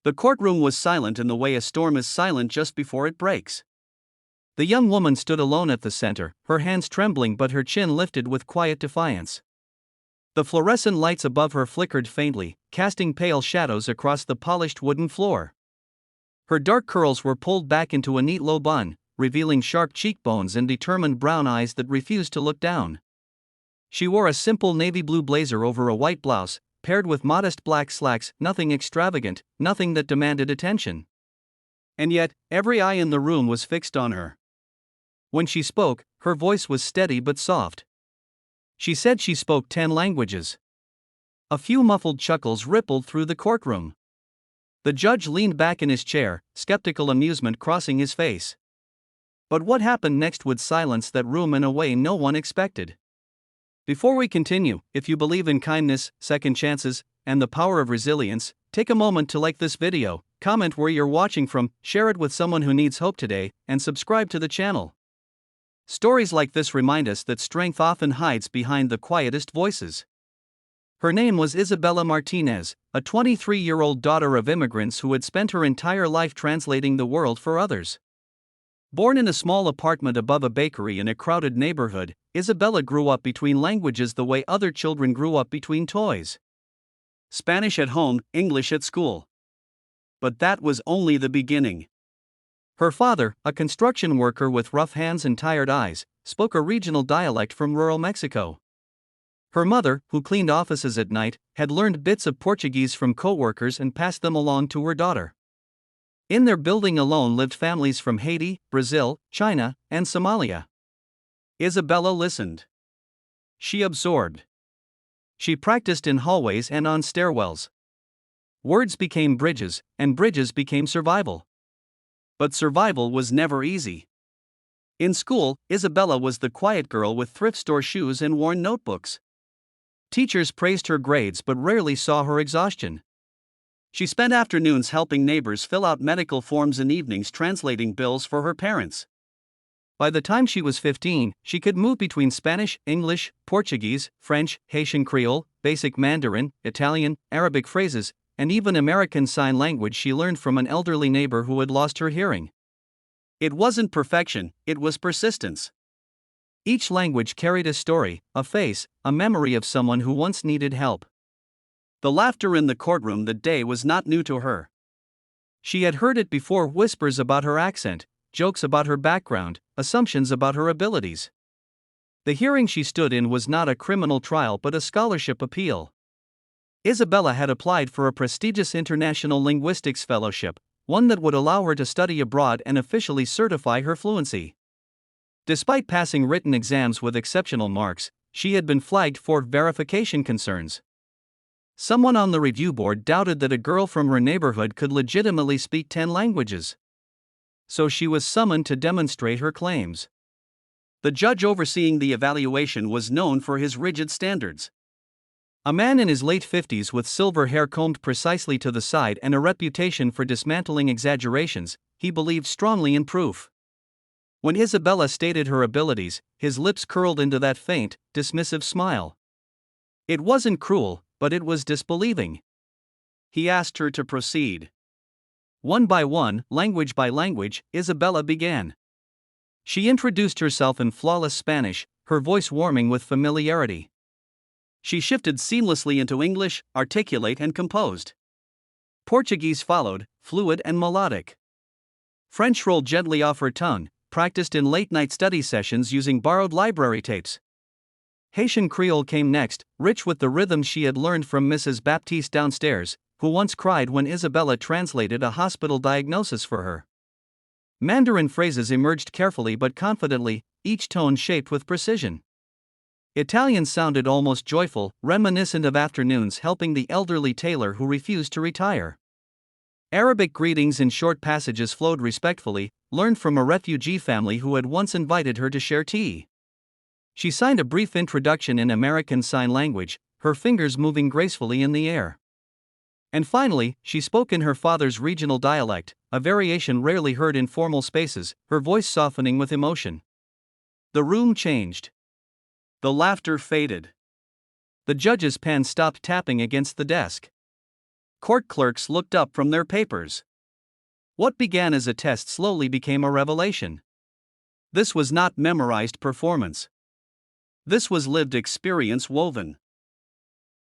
The courtroom was silent in the way a storm is silent just before it breaks. The young woman stood alone at the center, her hands trembling but her chin lifted with quiet defiance. The fluorescent lights above her flickered faintly, casting pale shadows across the polished wooden floor. Her dark curls were pulled back into a neat low bun, revealing sharp cheekbones and determined brown eyes that refused to look down. She wore a simple navy blue blazer over a white blouse, paired with modest black slacks, nothing extravagant, nothing that demanded attention. And yet, every eye in the room was fixed on her. When she spoke, her voice was steady but soft. She said she spoke 10 languages. A few muffled chuckles rippled through the courtroom. The judge leaned back in his chair, skeptical amusement crossing his face. But what happened next would silence that room in a way no one expected. Before we continue, if you believe in kindness, second chances, and the power of resilience, take a moment to like this video, comment where you're watching from, share it with someone who needs hope today, and subscribe to the channel. Stories like this remind us that strength often hides behind the quietest voices. Her name was Isabella Martinez, a 23-year-old daughter of immigrants who had spent her entire life translating the world for others. Born in a small apartment above a bakery in a crowded neighborhood, Isabella grew up between languages the way other children grew up between toys. Spanish at home, English at school. But that was only the beginning. Her father, a construction worker with rough hands and tired eyes, spoke a regional dialect from rural Mexico. Her mother, who cleaned offices at night, had learned bits of Portuguese from co-workers and passed them along to her daughter. In their building alone lived families from Haiti, Brazil, China, and Somalia. Isabella listened. She absorbed. She practiced in hallways and on stairwells. Words became bridges, and bridges became survival. But survival was never easy. In school, Isabella was the quiet girl with thrift store shoes and worn notebooks. Teachers praised her grades but rarely saw her exhaustion. She spent afternoons helping neighbors fill out medical forms and evenings translating bills for her parents. By the time she was 15, she could move between Spanish, English, Portuguese, French, Haitian Creole, basic Mandarin, Italian, Arabic phrases, and even American Sign Language she learned from an elderly neighbor who had lost her hearing. It wasn't perfection, it was persistence. Each language carried a story, a face, a memory of someone who once needed help. The laughter in the courtroom that day was not new to her. She had heard it before: whispers about her accent, jokes about her background, assumptions about her abilities. The hearing she stood in was not a criminal trial but a scholarship appeal. Isabella had applied for a prestigious international linguistics fellowship, one that would allow her to study abroad and officially certify her fluency. Despite passing written exams with exceptional marks, she had been flagged for verification concerns. Someone on the review board doubted that a girl from her neighborhood could legitimately speak 10 languages. So she was summoned to demonstrate her claims. The judge overseeing the evaluation was known for his rigid standards. A man in his late 50s with silver hair combed precisely to the side and a reputation for dismantling exaggerations, he believed strongly in proof. When Isabella stated her abilities, his lips curled into that faint, dismissive smile. It wasn't cruel, but it was disbelieving. He asked her to proceed. One by one, language by language, Isabella began. She introduced herself in flawless Spanish, her voice warming with familiarity. She shifted seamlessly into English, articulate and composed. Portuguese followed, fluid and melodic. French rolled gently off her tongue, practiced in late-night study sessions using borrowed library tapes. Haitian Creole came next, rich with the rhythm she had learned from Mrs. Baptiste downstairs, who once cried when Isabella translated a hospital diagnosis for her. Mandarin phrases emerged carefully but confidently, each tone shaped with precision. Italian sounded almost joyful, reminiscent of afternoons helping the elderly tailor who refused to retire. Arabic greetings in short passages flowed respectfully, learned from a refugee family who had once invited her to share tea. She signed a brief introduction in American Sign Language, her fingers moving gracefully in the air. And finally, she spoke in her father's regional dialect, a variation rarely heard in formal spaces, her voice softening with emotion. The room changed. The laughter faded. The judge's pen stopped tapping against the desk. Court clerks looked up from their papers. What began as a test slowly became a revelation. This was not memorized performance. This was lived experience woven